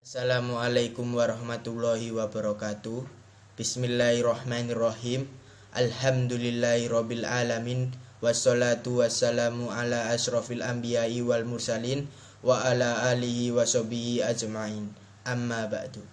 Assalamualaikum warahmatullahi wabarakatuh. Bismillahirrahmanirrahim. Alhamdulillahirabbil alamin. Wassalatu wassalamu ala asyrofil anbiya'i wal mursalin wa ala alihi washabihi ajmain. Amma ba'du.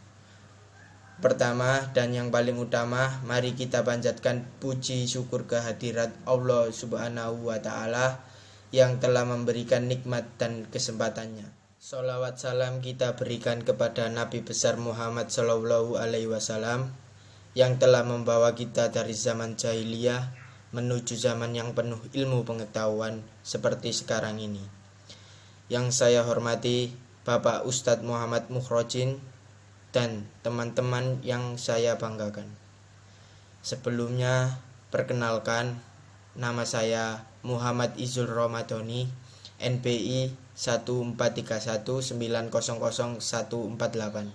Pertama dan yang paling utama, mari kita panjatkan puji syukur kehadirat Allah Subhanahu wa taala yang telah memberikan nikmat dan kesempatannya. Sholawat salam kita berikan kepada Nabi besar Muhammad Sallallahu Alaihi Wasallam yang telah membawa kita dari zaman jahiliyah menuju zaman yang penuh ilmu pengetahuan seperti sekarang ini. Yang saya hormati Bapak Ustadz Muhammad Mukhrojin dan teman-teman yang saya banggakan. Sebelumnya perkenalkan, nama saya Muhammad Izul Ramadhani, NPI 14319000148.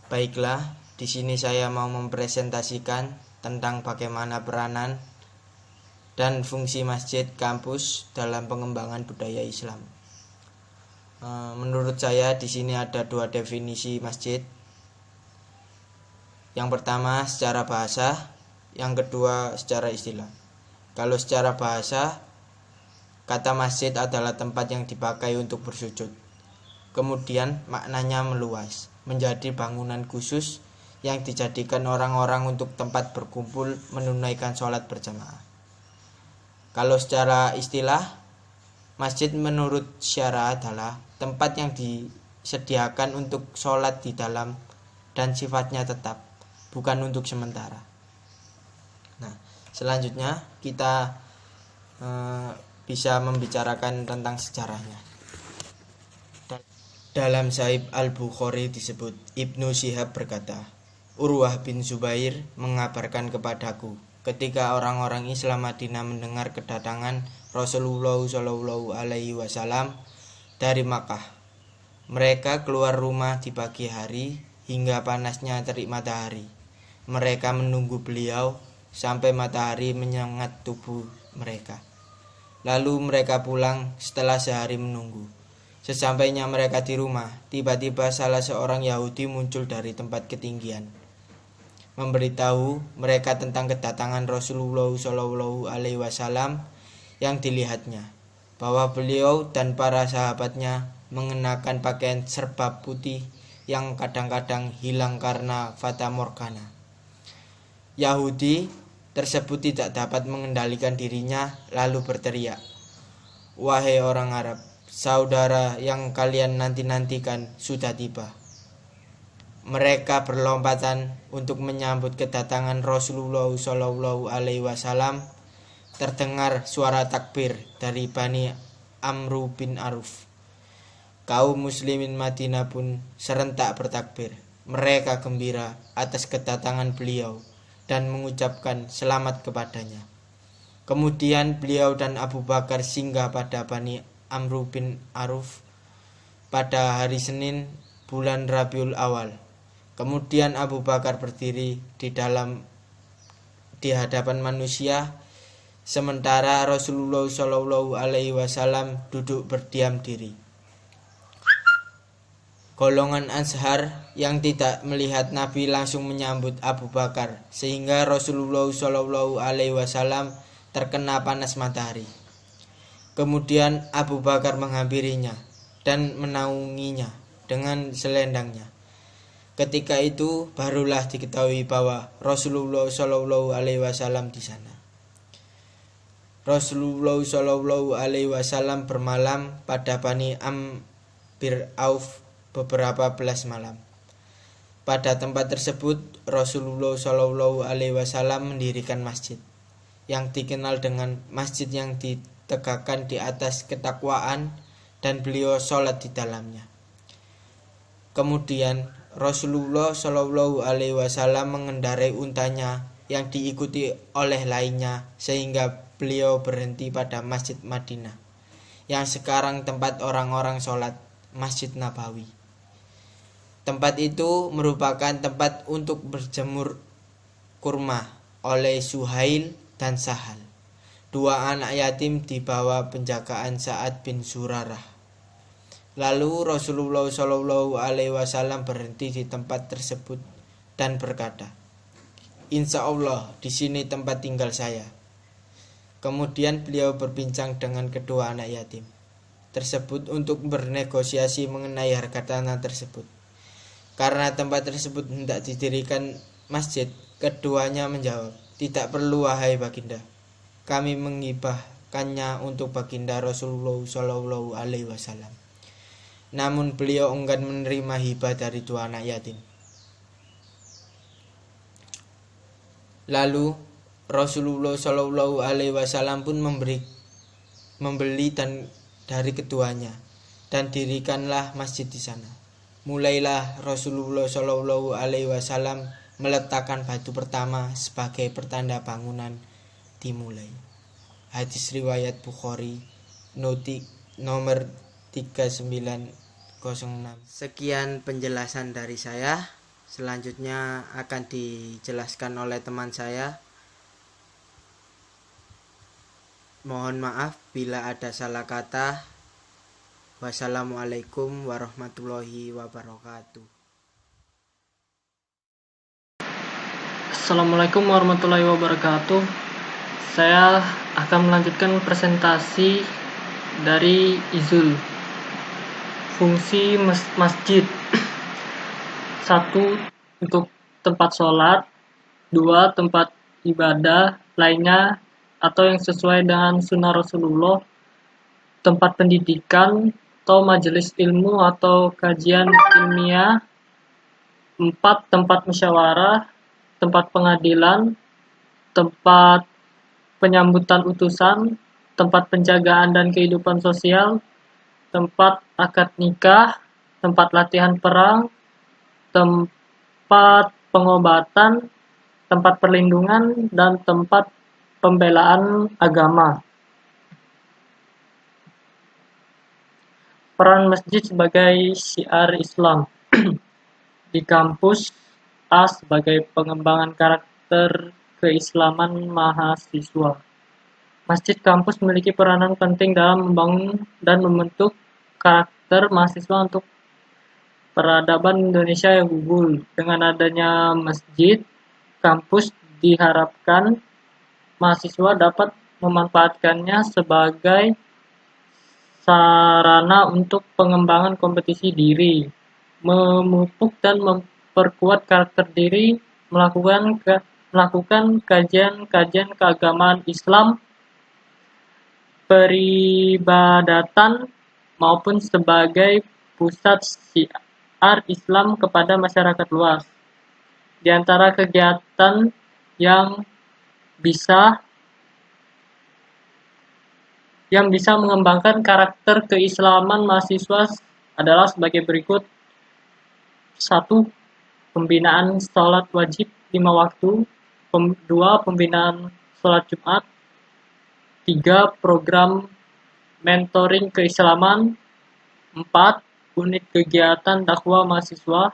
Baiklah, di sini saya mau mempresentasikan tentang bagaimana peranan dan fungsi masjid kampus dalam pengembangan budaya Islam. Menurut saya di sini ada dua definisi masjid. Yang pertama secara bahasa, yang kedua secara istilah. Kalau secara bahasa, kata masjid adalah tempat yang dipakai untuk bersujud. Kemudian maknanya meluas, menjadi bangunan khusus yang dijadikan orang-orang untuk tempat berkumpul menunaikan sholat berjamaah. Kalau secara istilah, masjid menurut syara adalah tempat yang disediakan untuk sholat di dalam dan sifatnya tetap, bukan untuk sementara. Nah, selanjutnya kita bisa membicarakan tentang sejarahnya. Dalam Sahih Al-Bukhari disebut, Ibnu Syihab berkata, Urwah bin Zubair mengabarkan kepadaku ketika orang-orang Islam Madinah mendengar kedatangan Rasulullah Shallallahu Alaihi Wasallam dari Makkah. Mereka keluar rumah di pagi hari hingga panasnya terik matahari. Mereka menunggu beliau sampai matahari menyengat tubuh mereka. Lalu mereka pulang setelah sehari menunggu. Sesampainya mereka di rumah, tiba-tiba salah seorang Yahudi muncul dari tempat ketinggian, memberitahu mereka tentang kedatangan Rasulullah Shallallahu Alaihi Wasallam yang dilihatnya, bahwa beliau dan para sahabatnya mengenakan pakaian serba putih yang kadang-kadang hilang karena fata morgana. Yahudi tersebut tidak dapat mengendalikan dirinya, lalu berteriak, "Wahai orang Arab, saudara yang kalian nanti-nantikan sudah tiba." Mereka berlompatan untuk menyambut kedatangan Rasulullah Shallallahu Alaihi Wasallam. Terdengar suara takbir dari Bani Amru bin Auf. Kaum muslimin Madinah pun serentak bertakbir. Mereka gembira atas kedatangan beliau dan mengucapkan selamat kepadanya. Kemudian beliau dan Abu Bakar singgah pada Bani Amru bin Auf pada hari Senin bulan Rabiul Awal. Kemudian Abu Bakar berdiri di hadapan manusia, sementara Rasulullah Shallallahu Alaihi Wasallam duduk berdiam diri. Golongan Ansar yang tidak melihat Nabi langsung menyambut Abu Bakar, sehingga Rasulullah Shallallahu Alaihi Wasallam terkena panas matahari. Kemudian Abu Bakar menghampirinya dan menaunginya dengan selendangnya. Ketika itu barulah diketahui bahwa Rasulullah Shallallahu Alaihi Wasallam di sana. Rasulullah Shallallahu Alaihi Wasallam bermalam pada Bani Amr bin Auf beberapa belas malam. Pada tempat tersebut Rasulullah Shallallahu Alaihi Wasallam mendirikan masjid yang dikenal dengan masjid yang ditegakkan di atas ketakwaan, dan beliau sholat di dalamnya. Kemudian Rasulullah Shallallahu Alaihi Wasallam mengendarai untanya yang diikuti oleh lainnya, sehingga beliau berhenti pada Masjid Madinah yang sekarang tempat orang-orang sholat, Masjid Nabawi. Tempat itu merupakan tempat untuk berjemur kurma oleh Suhail dan Sahal, dua anak yatim di bawah penjagaan Sa'ad bin Zurarah. Lalu Rasulullah Shallallahu Alaihi Wasallam berhenti di tempat tersebut dan berkata, "Insya Allah di sini tempat tinggal saya." Kemudian beliau berbincang dengan kedua anak yatim tersebut untuk bernegosiasi mengenai harga tanah tersebut. Karena tempat tersebut hendak didirikan masjid, keduanya menjawab, "Tidak perlu wahai baginda. Kami menghibahkannya untuk baginda Rasulullah Shallallahu Alaihi Wasallam." Namun beliau enggan menerima hibah dari dua anak yatim. Lalu Rasulullah Shallallahu Alaihi Wasallam pun membeli dari keduanya dan dirikanlah masjid di sana. Mulailah Rasulullah Shallallahu Alaihi Wasallam meletakkan batu pertama sebagai pertanda bangunan dimulai. Hadis riwayat Bukhari, noti nomor 3906. Sekian penjelasan dari saya. Selanjutnya akan dijelaskan oleh teman saya. Mohon maaf bila ada salah kata. Wassalamualaikum warahmatullahi wabarakatuh. Assalamualaikum warahmatullahi wabarakatuh. Saya akan melanjutkan presentasi dari Izul. Fungsi masjid. 1. Untuk tempat sholat. 2. Tempat ibadah lainnya atau yang sesuai dengan sunnah Rasulullah. Tempat pendidikan atau majelis ilmu atau kajian ilmiah. 4. Tempat musyawarah, tempat pengadilan, tempat penyambutan utusan, tempat penjagaan dan kehidupan sosial, tempat akad nikah, tempat latihan perang, tempat pengobatan, tempat perlindungan, dan tempat pembelaan agama. Peran masjid sebagai syiar Islam. Di kampus, A sebagai pengembangan karakter keislaman mahasiswa. Masjid kampus memiliki peranan penting dalam membangun dan membentuk karakter mahasiswa untuk peradaban Indonesia yang unggul. Dengan adanya masjid kampus diharapkan mahasiswa dapat memanfaatkannya sebagai sarana untuk pengembangan kompetisi diri, memupuk dan memperkuat karakter diri, melakukan kajian keagamaan Islam, peribadatan, maupun sebagai pusat syiar Islam kepada masyarakat luas. Di antara kegiatan yang bisa mengembangkan karakter keislaman mahasiswa adalah sebagai berikut. 1. Pembinaan sholat wajib 5 waktu. 2. Pembinaan sholat Jumat. 3. Program mentoring keislaman. 4. Unit kegiatan dakwah mahasiswa.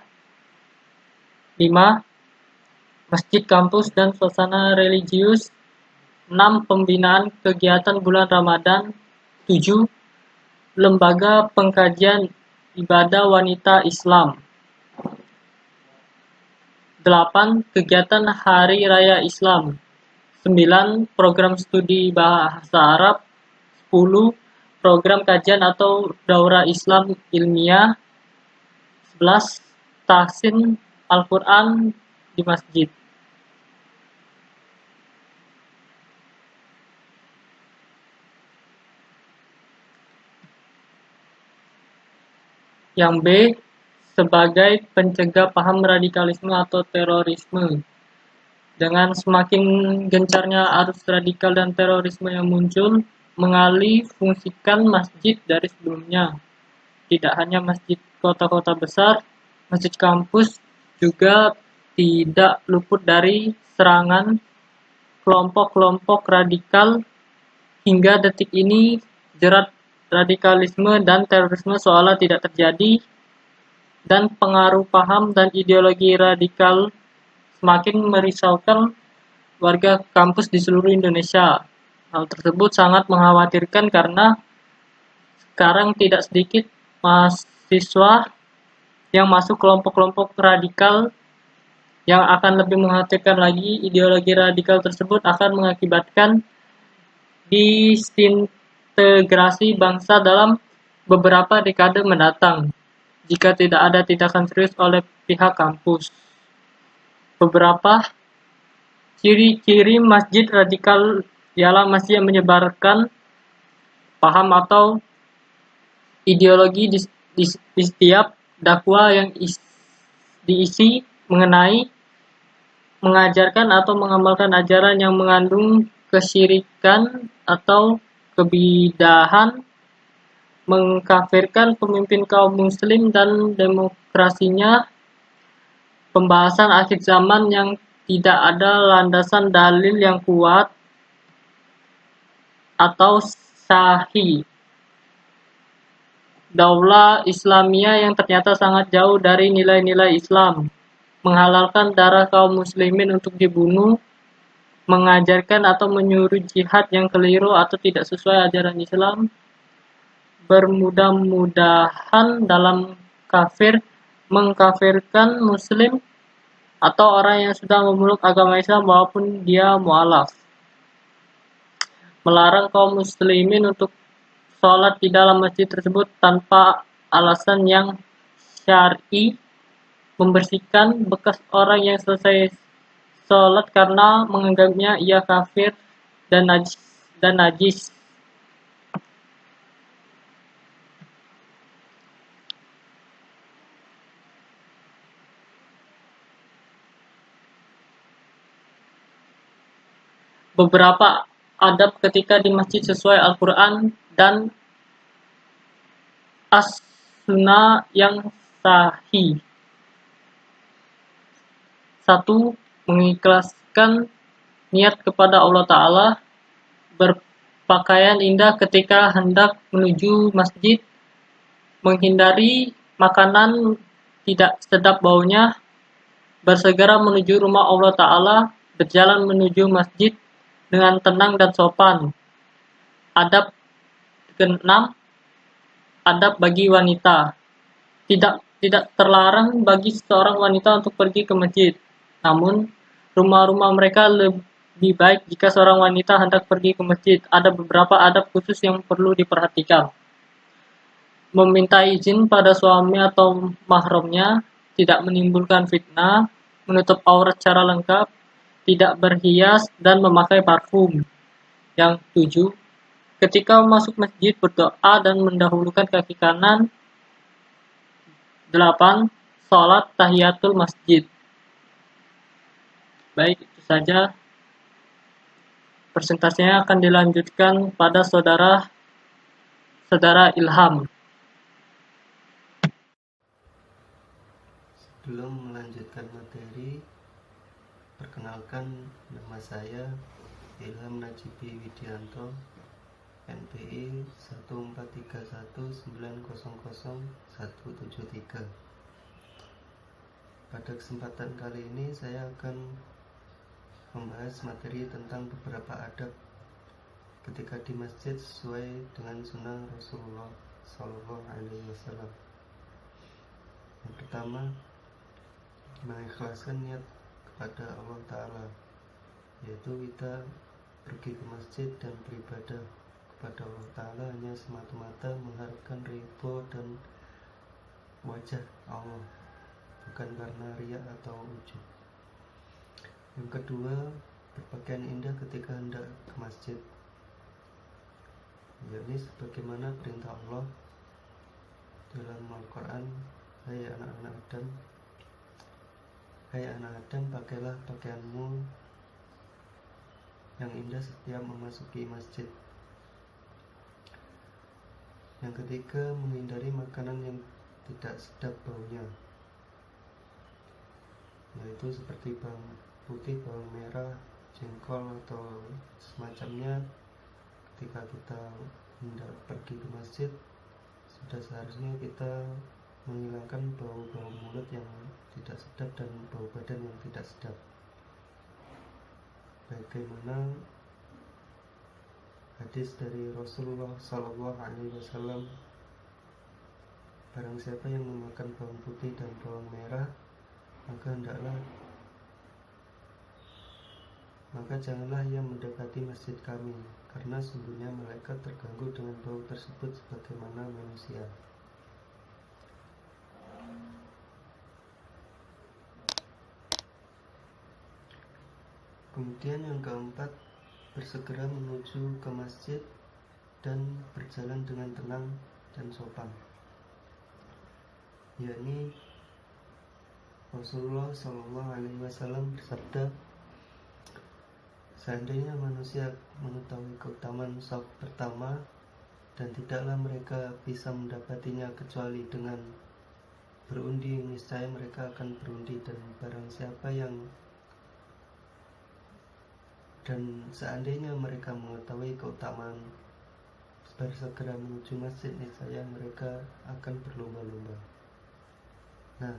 5. Masjid kampus dan suasana religius. 6. Pembinaan kegiatan bulan Ramadan. 7. Lembaga pengkajian ibadah wanita Islam. 8. Kegiatan Hari Raya Islam. 9. Program studi bahasa Arab. 10. Program kajian atau daurah Islam ilmiah. 11. Tahsin Al-Quran di masjid. Yang B, sebagai pencegah paham radikalisme atau terorisme. Dengan semakin gencarnya arus radikal dan terorisme yang muncul, mengalih fungsikan masjid dari sebelumnya. Tidak hanya masjid kota-kota besar, masjid kampus juga tidak luput dari serangan kelompok-kelompok radikal. Hingga detik ini, jerat radikalisme dan terorisme seolah tidak terjadi, dan pengaruh paham dan ideologi radikal semakin merisaukan warga kampus di seluruh Indonesia. Hal tersebut sangat mengkhawatirkan karena sekarang tidak sedikit mahasiswa yang masuk kelompok-kelompok radikal. Yang akan lebih mengkhawatirkan lagi, ideologi radikal tersebut akan mengakibatkan disintegrasi bangsa dalam beberapa dekade mendatang jika tidak ada tindakan serius oleh pihak kampus. Beberapa ciri-ciri masjid radikal ialah masjid yang menyebarkan paham atau ideologi di setiap dakwah yang diisi mengenai mengajarkan atau mengamalkan ajaran yang mengandung kesyirikan atau kebidahan, mengkafirkan pemimpin kaum muslim dan demokrasinya, pembahasan akhir zaman yang tidak ada landasan dalil yang kuat atau sahih, daulah Islamiyah yang ternyata sangat jauh dari nilai-nilai Islam, menghalalkan darah kaum muslimin untuk dibunuh, mengajarkan atau menyuruh jihad yang keliru atau tidak sesuai ajaran Islam, bermudah-mudahan dalam kafir, mengkafirkan muslim atau orang yang sudah memeluk agama Islam walaupun dia mualaf, melarang kaum muslimin untuk sholat di dalam masjid tersebut tanpa alasan yang syar'i, membersihkan bekas orang yang selesai sholat karena menganggapnya ia kafir dan najis. Beberapa adab ketika di masjid sesuai Al-Quran dan as-sunnah yang sahih. 1. Mengikhlaskan niat kepada Allah Ta'ala, berpakaian indah ketika hendak menuju masjid, menghindari makanan tidak sedap baunya, bersegera menuju rumah Allah Ta'ala, berjalan menuju masjid dengan tenang dan sopan. Adab ke-6, adab bagi wanita. Tidak terlarang bagi seorang wanita untuk pergi ke masjid. Namun, rumah-rumah mereka lebih baik jika seorang wanita hendak pergi ke masjid. Ada beberapa adab khusus yang perlu diperhatikan. Meminta izin pada suami atau mahramnya, tidak menimbulkan fitnah, menutup aurat secara lengkap, tidak berhias, dan memakai parfum. Yang 7, ketika masuk masjid berdoa dan mendahulukan kaki kanan. 8. Salat tahiyatul masjid. Baik, itu saja. Presentasinya akan dilanjutkan pada saudara Ilham. Sebelum melanjutkan materi, perkenalkan nama saya Ilham Najibi Widianto, NPI 14319000173. Pada kesempatan kali ini saya akan membahas materi tentang beberapa adab ketika di masjid sesuai dengan sunnah Rasulullah SAW. Yang pertama, mengikhlaskan niat kepada Allah Ta'ala, yaitu kita pergi ke masjid dan beribadah kepada Allah Ta'ala hanya semata-mata mengharapkan ridho dan wajah Allah, bukan karena riya atau ujub. Yang kedua, berpakaian indah ketika hendak ke masjid, yakni sebagaimana perintah Allah dalam Al-Quran, Hai anak Adam, pakailah pakaianmu yang indah setiap memasuki masjid. Yang ketiga, menghindari makanan yang tidak sedap baunya, yaitu seperti bawang putih, bawang merah, jengkol atau semacamnya. Ketika kita hendak pergi ke masjid, sudah seharusnya kita menghilangkan bau-bau mulut yang tidak sedap dan bau badan yang tidak sedap. Bagaimana hadis dari Rasulullah SAW, barang siapa yang memakan bawang putih dan bawang merah, maka janganlah ia mendekati masjid kami, karena sungguhnya malaikat terganggu dengan bau tersebut sebagaimana manusia. Kemudian yang keempat, bersegera menuju ke masjid dan berjalan dengan tenang dan sopan, yakni Rasulullah SAW bersabda, seandainya manusia mengetahui keutamaan shaf pertama dan tidaklah mereka bisa mendapatinya kecuali dengan berundi, niscaya mereka akan berundi, dan seandainya mereka mengetahui keutamaan bersegera menuju masjid, niscaya mereka akan berlomba-lomba. Nah,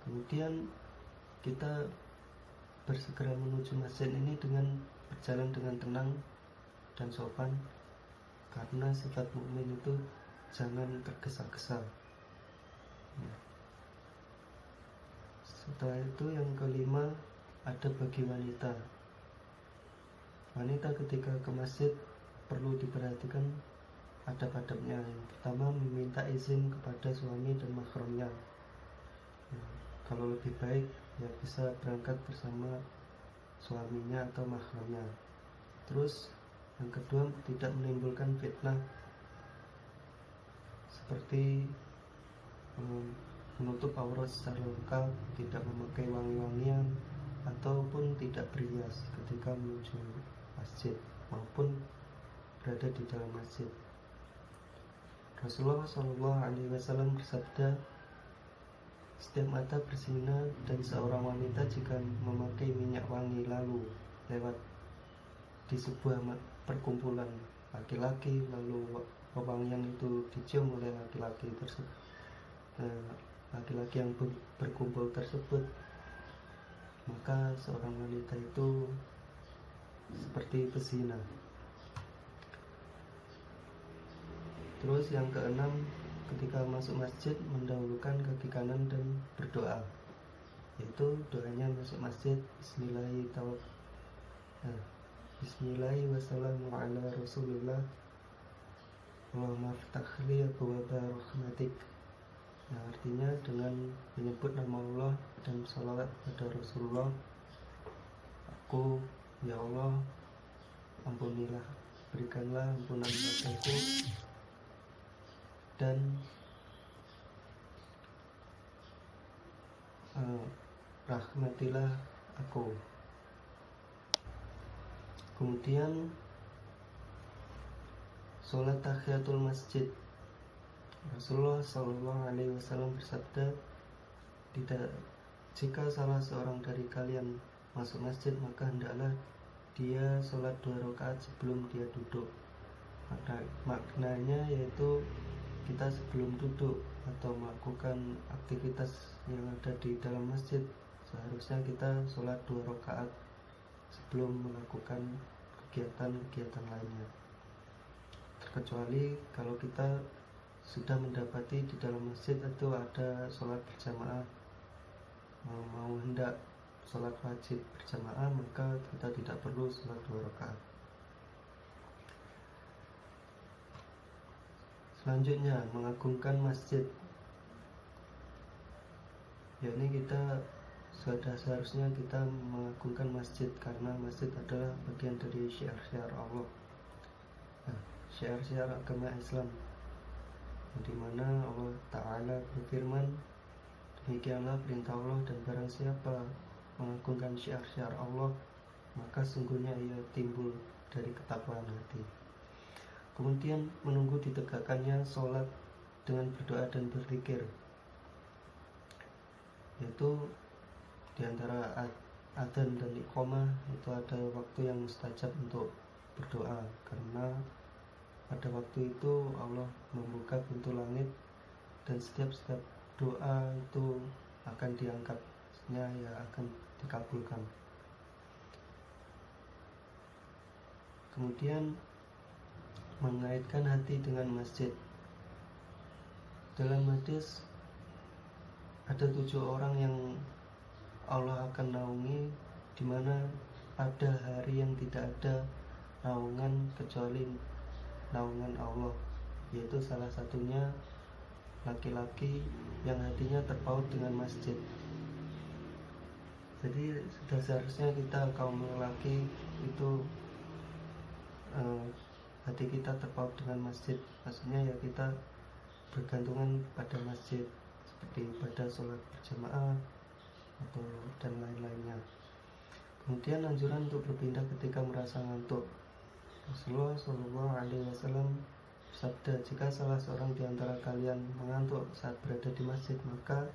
kemudian kita bersegera menuju masjid ini dengan berjalan dengan tenang dan sopan, karena sifat mukmin itu jangan tergesa-gesa. Setelah itu yang kelima, ada bagi wanita. Wanita ketika ke masjid perlu diperhatikan adab-adabnya. Yang pertama, meminta izin kepada suami dan mahramnya. Kalau lebih baik ya bisa berangkat bersama suaminya atau mahramnya. Terus yang kedua, tidak menimbulkan fitnah seperti menutup aurat secara lengkap, tidak memakai wangi-wangian, ataupun tidak berhias ketika menuju masjid maupun berada di dalam masjid. Rasulullah SAW bersabda, setiap mata bersinar dari seorang wanita jika memakai minyak wangi lalu lewat di sebuah perkumpulan laki-laki, lalu wewangian itu dicium oleh laki-laki tersebut, laki-laki yang berkumpul tersebut, maka seorang wanita itu seperti pezina. Terus yang keenam, ketika masuk masjid mendahulukan kaki kanan dan berdoa, yaitu doanya masuk masjid, Bismillahirrahmanirrahim, wassalamu ala rasulillah, Allahumma ftah li abwaaba rahmatik. Nah, artinya dengan menyebut nama Allah dan salawat pada Rasulullah, aku, ya Allah, ampunilah, berikanlah ampunan padaku dan rahmatilah aku. Kemudian sholat tahiyatul masjid. Rasulullah SAW bersabda, jika salah seorang dari kalian masuk masjid, maka hendaklah dia sholat 2 rakaat sebelum dia duduk. Maknanya yaitu kita sebelum duduk atau melakukan aktivitas yang ada di dalam masjid, seharusnya kita sholat 2 rakaat sebelum melakukan kegiatan-kegiatan lainnya. Terkecuali kalau kita sudah mendapati di dalam masjid itu ada sholat berjamaah, mau hendak sholat wajib berjamaah, maka kita tidak perlu sholat 2 rakaat. Selanjutnya, mengagungkan masjid, yakni kita seharusnya kita mengagungkan masjid, karena masjid adalah bagian dari syiar-syiar Allah, syiar-syiar agama Islam, di mana Allah Ta'ala berfirman, demikianlah perintah Allah, dan barang siapa mengagungkan syiar-syiar Allah, maka sungguhnya ia timbul dari ketakwaan hati. Kemudian menunggu ditegakkannya sholat dengan berdoa dan berzikir, yaitu diantara adzan dan iqamah itu ada waktu yang mustajab untuk berdoa, karena pada waktu itu Allah membuka pintu langit dan setiap doa itu akan diangkatnya, ya akan dikabulkan. Kemudian mengaitkan hati dengan masjid, Dalam hadis ada 7 orang yang Allah akan naungi, di mana pada hari yang tidak ada naungan kecuali naungan Allah, yaitu salah satunya laki-laki yang hatinya terpaut dengan masjid. Jadi sudah seharusnya kita kaum lelaki itu hati kita terpaut dengan masjid. Maksudnya ya kita bergantungan pada masjid, seperti pada sholat berjamaah atau dan lain-lainnya. Kemudian anjuran untuk berpindah ketika merasa ngantuk. Rasulullah SAW bersabda, jika salah seorang di antara kalian mengantuk saat berada di masjid, maka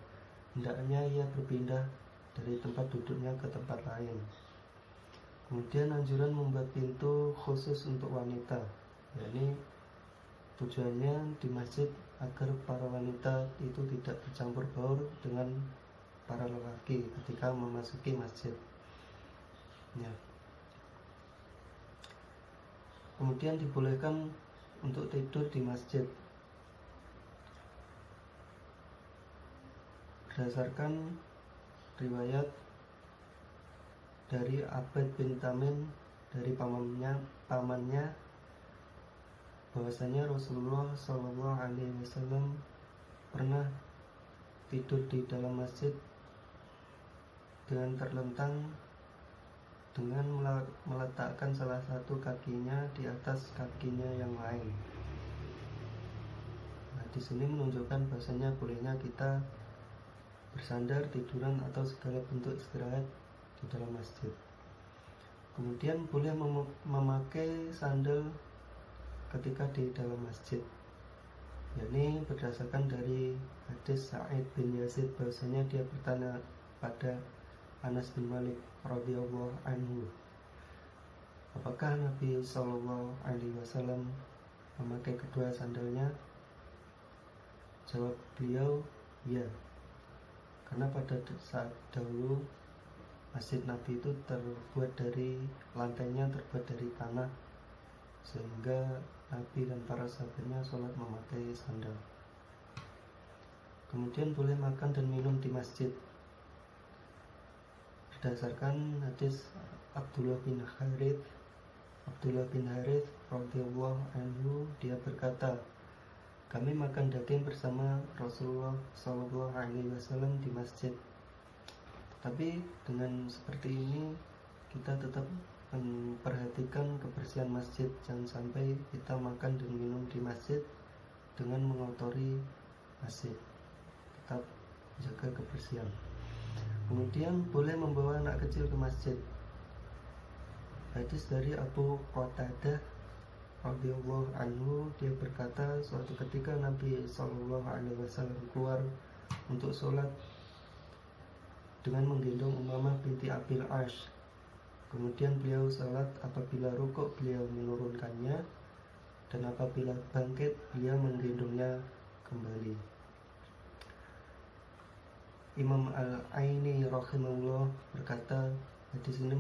hendaknya ia berpindah dari tempat duduknya ke tempat lain. Kemudian anjuran membuat pintu khusus untuk wanita, yakni tujuannya di masjid agar para wanita itu tidak bercampur baur dengan para lelaki ketika memasuki masjid. Ya. Kemudian dibolehkan untuk tidur di masjid. Berdasarkan riwayat dari Abad bin Tamim dari pamannya bahwasanya Rasulullah SAW pernah tidur di dalam masjid dengan terlentang dengan meletakkan salah satu kakinya di atas kakinya yang lain. Nah, di sini menunjukkan bahwasanya bolehnya kita bersandar, tiduran atau segala bentuk istirahat di dalam masjid. Kemudian boleh memakai sandal ketika di dalam masjid, yakni berdasarkan dari hadis Sa'id bin Yazid bahwasanya dia bertanya pada Anas bin Malik radhiyallahu anhu, apakah Nabi SAW memakai kedua sandalnya? Jawab beliau, ya, karena pada saat dahulu masjid Nabi itu terbuat dari lantainya terbuat dari tanah, sehingga Nabi dan para sahabatnya sholat memakai sandal. Kemudian boleh makan dan minum di masjid. Berdasarkan hadis Abdullah bin Harith radhiyallahu anhu, dia berkata, kami makan daging bersama Rasulullah SAW di masjid. Tapi dengan seperti ini kita tetap memperhatikan kebersihan masjid. Jangan sampai kita makan dan minum di masjid dengan mengotori masjid. Tetap jaga kebersihan. Kemudian boleh membawa anak kecil ke masjid. Hadis dari Abu Qatadah radhiyallahu anhu, dia berkata, suatu ketika Nabi SAW keluar untuk sholat dengan menggendong Umamah binti Abil Ash. Kemudian beliau sholat, apabila rukuk beliau menurunkannya, dan apabila bangkit beliau menggendongnya kembali. Imam Al-Aini rahimahullah berkata, hadis ini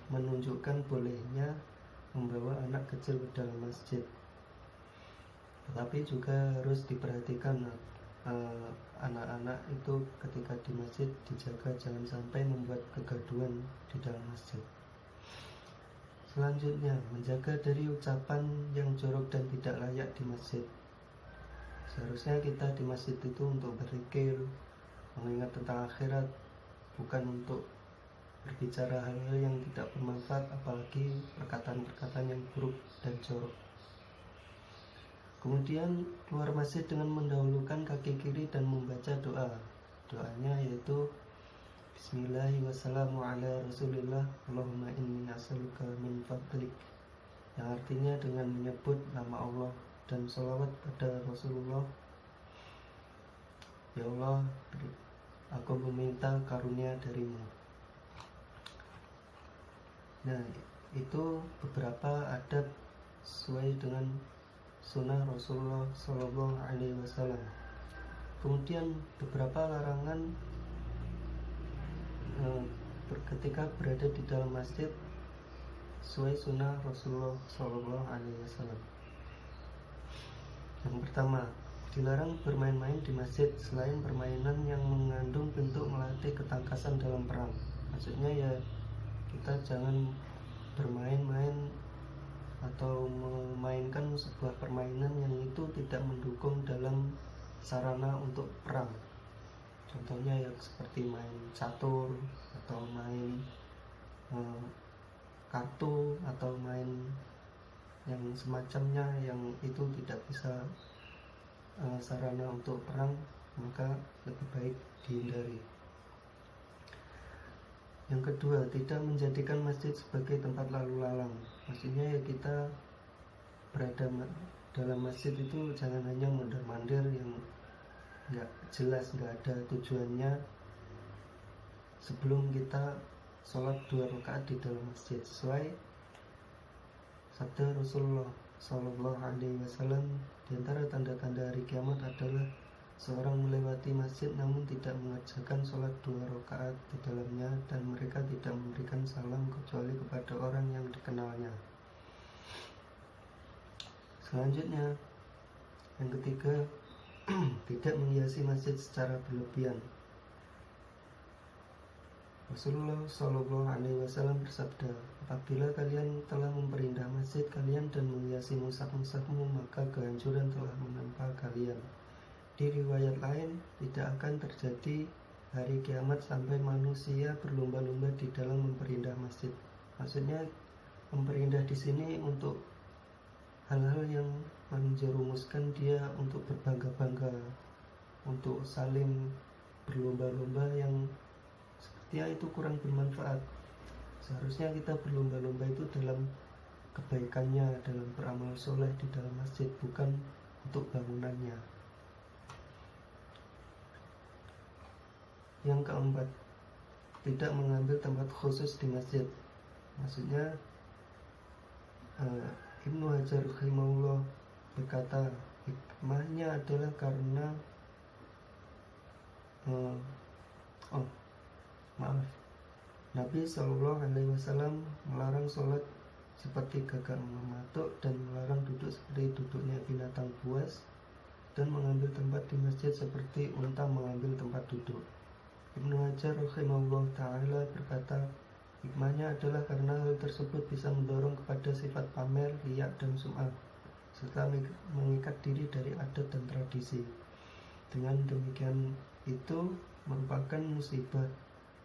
menunjukkan bolehnya membawa anak kecil ke dalam masjid. Tetapi juga harus diperhatikan anak-anak itu ketika di masjid dijaga, jangan sampai membuat kegaduhan di dalam masjid. Selanjutnya, menjaga dari ucapan yang jorok dan tidak layak di masjid. Seharusnya kita di masjid itu untuk berzikir, mengingat tentang akhirat, bukan untuk berbicara hal-hal yang tidak bermanfaat, apalagi perkataan-perkataan yang buruk dan jorok. Kemudian keluar masjid dengan mendahulukan kaki kiri dan membaca doa. Doanya yaitu Bismillahirrahmanirrahim ala Rasulillah Allahumma inni as'aluka min fadlik, yang artinya dengan menyebut nama Allah dan sholawat pada Rasulullah. Ya Allah, aku meminta karunia darimu. Nah, itu beberapa adab sesuai dengan sunnah Rasulullah SAW. Kemudian beberapa larangan ketika berada di dalam masjid sesuai sunnah Rasulullah SAW. Yang pertama, Dilarang bermain-main di masjid selain permainan yang mengandung bentuk melatih ketangkasan dalam perang. Maksudnya ya kita jangan bermain-main atau memainkan sebuah permainan yang itu tidak mendukung dalam sarana untuk perang. Contohnya ya seperti main catur atau main kartu atau main yang semacamnya yang itu tidak bisa sarana untuk perang, maka lebih baik dihindari. Yang kedua, tidak menjadikan masjid sebagai tempat lalu lalang. Maksudnya ya kita berada dalam masjid itu jangan hanya mondar-mandir yang nggak jelas, nggak ada tujuannya. Sebelum kita sholat 2 rakaat di dalam masjid, sesuai sabda Rasulullah Sallallahu Alaihi Wasallam, di antara tanda-tanda hari kiamat adalah seorang melewati masjid namun tidak mengerjakan sholat 2 rakaat di dalamnya, dan mereka tidak memberikan salam kecuali kepada orang yang dikenalnya. Selanjutnya, yang ketiga, tidak menghiasi masjid secara berlebihan. Rasulullah Shallallahu Alaihi Wasallam bersabda, apabila kalian telah memperindah masjid kalian dan menghiasi mushaf-mushafmu, maka kehancuran telah menimpa kalian. Di riwayat lain, tidak akan terjadi hari kiamat sampai manusia berlomba-lomba di dalam memperindah masjid. Maksudnya memperindah di sini untuk hal-hal yang menjerumuskan dia untuk berbangga-bangga, untuk saling berlomba-lomba yang sepertinya itu kurang bermanfaat. Seharusnya kita berlomba-lomba itu dalam kebaikannya, dalam beramal soleh di dalam masjid, bukan untuk bangunannya. Yang keempat, tidak mengambil tempat khusus di masjid. Maksudnya Ibnu Hajar rahimahullah berkata, hikmahnya adalah karena Nabi Shallallahu Alaihi Wasallam melarang sholat seperti gagak mematuk dan melarang duduk seperti duduknya binatang buas, dan mengambil tempat di masjid seperti unta mengambil tempat duduk. Ibnu Hajar rahimahullah ta'ala berkata, hikmahnya adalah karena hal tersebut bisa mendorong kepada sifat pamer, riak, dan sum'ah, serta mengikat diri dari adat dan tradisi. Dengan demikian itu merupakan musibah.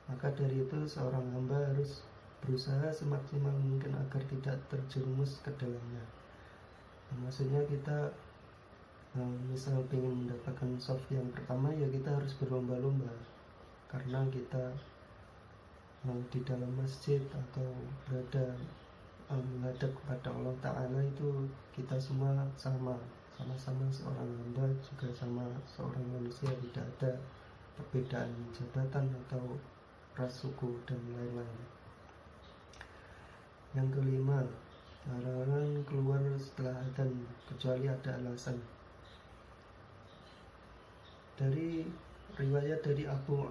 Maka dari itu seorang hamba harus berusaha semaksimal mungkin agar tidak terjerumus ke dalamnya. Maksudnya kita misal ingin mendapatkan soft yang pertama, ya kita harus berlomba-lomba, karena kita di dalam masjid atau berada menghadap kepada Allah Ta'ala itu kita semua sama-sama seorang hamba, juga sama seorang manusia, tidak ada perbedaan jabatan atau ras, suku, dan lain-lain. Yang kelima, larangan keluar setelah adzan kecuali ada alasan. Dari riwayat dari Abu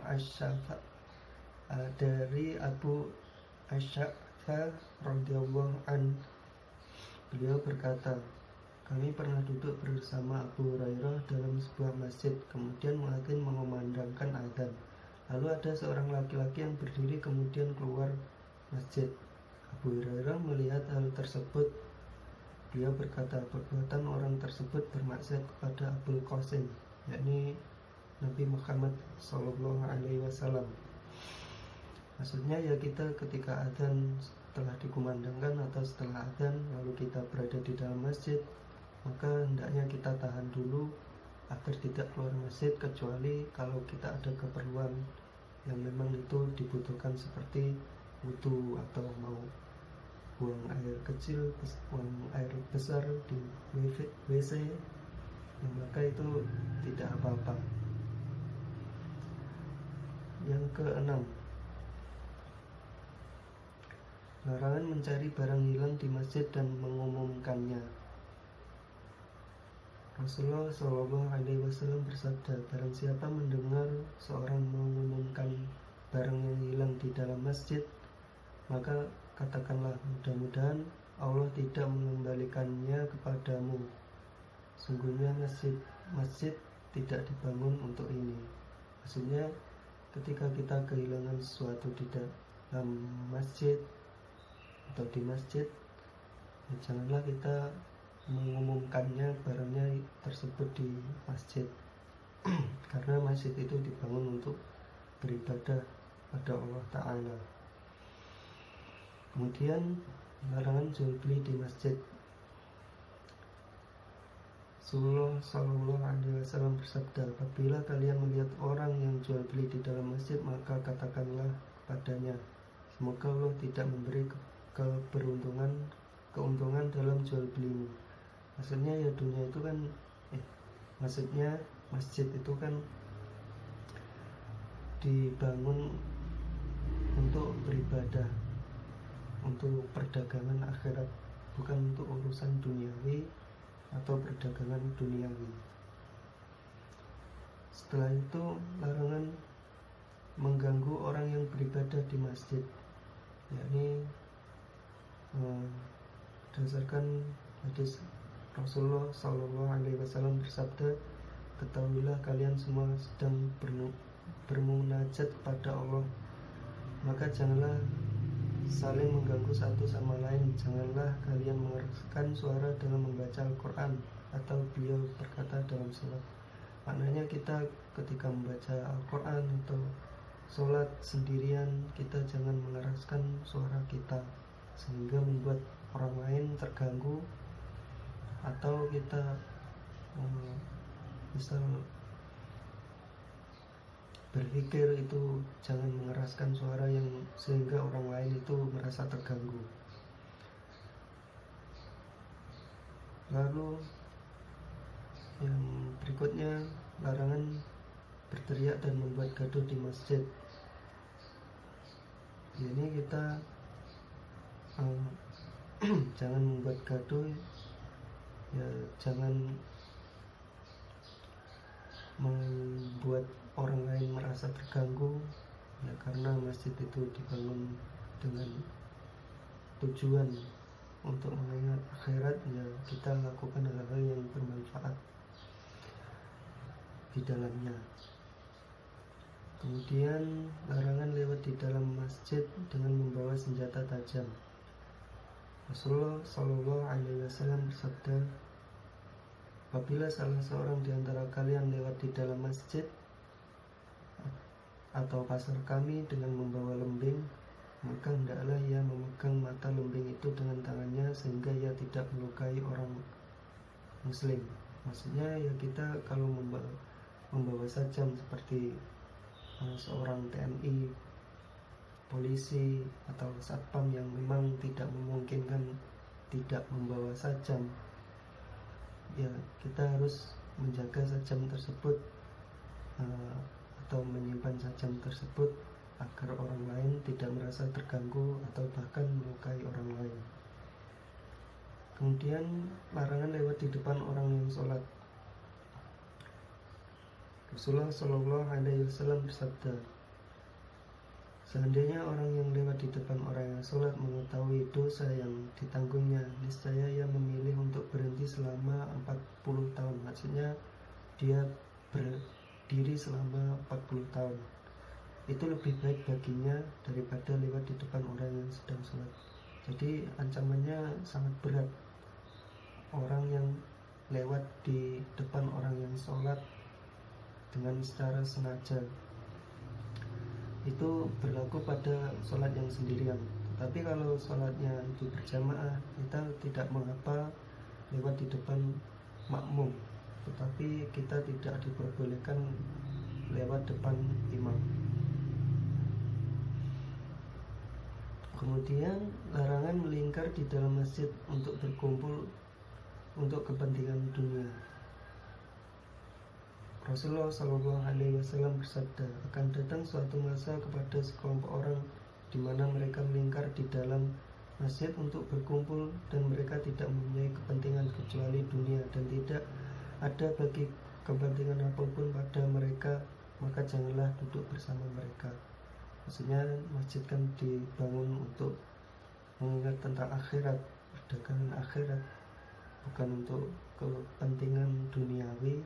Asy'afa radhiyallahu an, beliau berkata, kami pernah duduk bersama Abu Hurairah dalam sebuah masjid, kemudian muadzin mengumandangkan adzan. Lalu ada seorang laki-laki yang berdiri kemudian keluar masjid. Abu Hurairah melihat hal tersebut. Beliau berkata, perbuatan orang tersebut bermaksud kepada Abul Qasim, yakni Nabi Muhammad Sallallahu Alaihi Wasallam. Maksudnya ya kita ketika adzan telah dikumandangkan atau setelah adzan lalu kita berada di dalam masjid, maka hendaknya kita tahan dulu agar tidak keluar masjid, kecuali kalau kita ada keperluan yang memang itu dibutuhkan, seperti wudu atau mau buang air kecil, buang air besar di WC, maka itu tidak apa-apa. Yang keenam, larangan mencari barang hilang di masjid dan mengumumkannya. Rasulullah Shallallahu Alaihi Wasallam bersabda, barang siapa mendengar seorang mengumumkan barang yang hilang di dalam masjid, maka katakanlah, mudah-mudahan Allah tidak mengembalikannya kepadamu. Sungguhnya masjid masjid tidak dibangun untuk ini. Maksudnya ketika kita kehilangan sesuatu di dalam masjid atau di masjid, ya janganlah kita mengumumkannya barangnya tersebut di masjid. Karena masjid itu dibangun untuk beribadah pada Allah Ta'ala. Kemudian larangan jual beli di masjid. Rasulullah Shallallahu Alaihi Wasallam bersabda, apabila kalian melihat orang yang jual beli di dalam masjid, maka katakanlah kepadanya, semoga Allah tidak memberi keuntungan dalam jual belimu. Maksudnya ya dunia itu kan maksudnya masjid itu kan dibangun untuk beribadah, untuk perdagangan akhirat, bukan untuk urusan duniawi atau perdagangan duniawi. Setelah itu larangan mengganggu orang yang beribadah di masjid, yakni berdasarkan hadis Rasulullah Shallallahu Alaihi Wasallam bersabda, ketahuilah kalian semua sedang bermunajat kepada Allah, maka janganlah saling mengganggu satu sama lain. Janganlah kalian mengeraskan suara dalam membaca Al-Quran atau beliau berkata dalam sholat. Maknanya kita ketika membaca Al-Quran atau sholat sendirian, kita jangan mengeraskan suara kita sehingga membuat orang lain terganggu, atau kita misal berpikir itu jangan mengeraskan suara yang sehingga orang lain itu merasa terganggu. Lalu yang berikutnya larangan berteriak dan membuat gaduh di masjid. Ini kita jangan membuat gaduh, ya jangan membuat orang lain merasa terganggu, ya karena masjid itu dibangun dengan tujuan untuk mengingat akhirat, ya kita lakukan hal-hal yang bermanfaat di dalamnya. Kemudian larangan lewat di dalam masjid dengan membawa senjata tajam. Rasulullah Shallallahu Alaihi Wasallam bersabda, apabila salah seorang di antara kalian lewat di dalam masjid atau pasar kami dengan membawa lembing, maka hendaklah ia memegang mata lembing itu dengan tangannya sehingga ia tidak melukai orang muslim. Maksudnya ya kita kalau membawa sajam seperti seorang TNI, polisi atau satpam yang memang tidak memungkinkan tidak membawa sajam, ya kita harus menjaga sajam tersebut atau menyimpan sajam tersebut agar orang lain tidak merasa terganggu atau bahkan melukai orang lain. Kemudian larangan lewat di depan orang yang sholat. Rasulullah Shallallahu Alaihi Wasallam bersabda, seandainya orang yang lewat di depan orang yang sholat mengetahui dosa yang ditanggungnya, niscaya ia memilih untuk berhenti selama 40 tahun. Maksudnya dia berdiri selama 40 tahun. Itu lebih baik baginya daripada lewat di depan orang yang sedang sholat. Jadi ancamannya sangat berat. Orang yang lewat di depan orang yang sholat dengan secara sengaja, itu berlaku pada sholat yang sendirian. Tapi kalau sholatnya itu berjamaah, kita tidak mengapa lewat di depan makmum, tetapi kita tidak diperbolehkan lewat depan imam. Kemudian larangan melingkar di dalam masjid untuk berkumpul untuk kepentingan dunia. Rasulullah Shallallahu Alaihi Wasallam bersabda, akan datang suatu masa kepada sekelompok orang di mana mereka melingkar di dalam masjid untuk berkumpul dan mereka tidak mempunyai kepentingan kecuali dunia dan tidak ada bagi kepentingan apapun pada mereka, maka janganlah duduk bersama mereka. Maksudnya masjid kan dibangun untuk mengingat tentang akhirat, perdagangan akhirat, bukan untuk kepentingan duniawi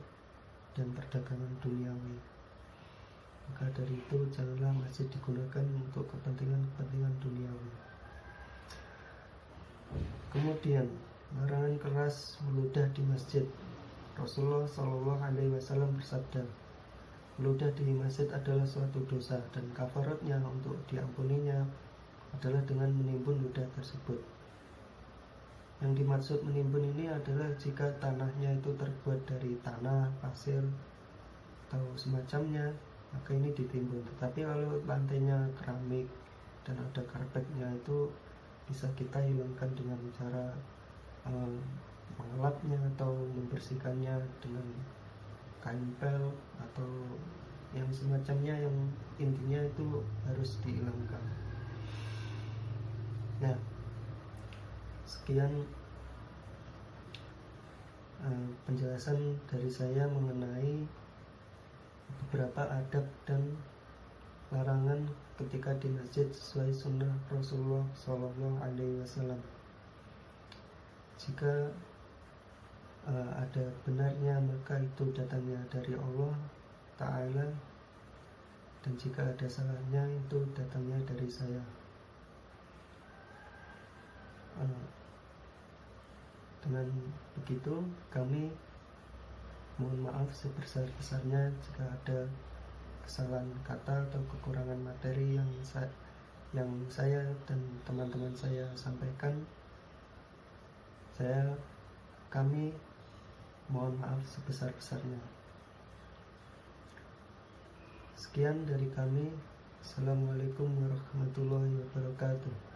dan perdagangan duniawi. Maka dari itu janganlah masjid digunakan untuk kepentingan duniawi. Kemudian larangan keras meludah di masjid. Rasulullah Shallallahu Alaihi Wasallam bersabda, meludah di masjid adalah suatu dosa dan kafaratnya untuk diampuninya adalah dengan menimbun ludah tersebut. Yang dimaksud menimbun ini adalah jika tanahnya itu terbuat dari tanah, pasir, atau semacamnya, maka ini ditimbun. Tetapi kalau lantainya keramik dan ada karpetnya, itu bisa kita hilangkan dengan cara mengelapnya atau membersihkannya dengan kain pel atau yang semacamnya, yang intinya itu harus dihilangkan. Nah, sekian penjelasan dari saya mengenai beberapa adab dan larangan ketika di masjid sesuai sunnah Rasulullah Shallallahu Alaihi Wasallam. Jika ada benarnya maka itu datangnya dari Allah Ta'ala, dan jika ada salahnya itu datangnya dari saya. Dengan begitu kami mohon maaf sebesar-besarnya jika ada kesalahan kata atau kekurangan materi yang saya dan teman-teman saya sampaikan. Kami mohon maaf sebesar-besarnya. Sekian dari kami. Assalamualaikum warahmatullahi wabarakatuh.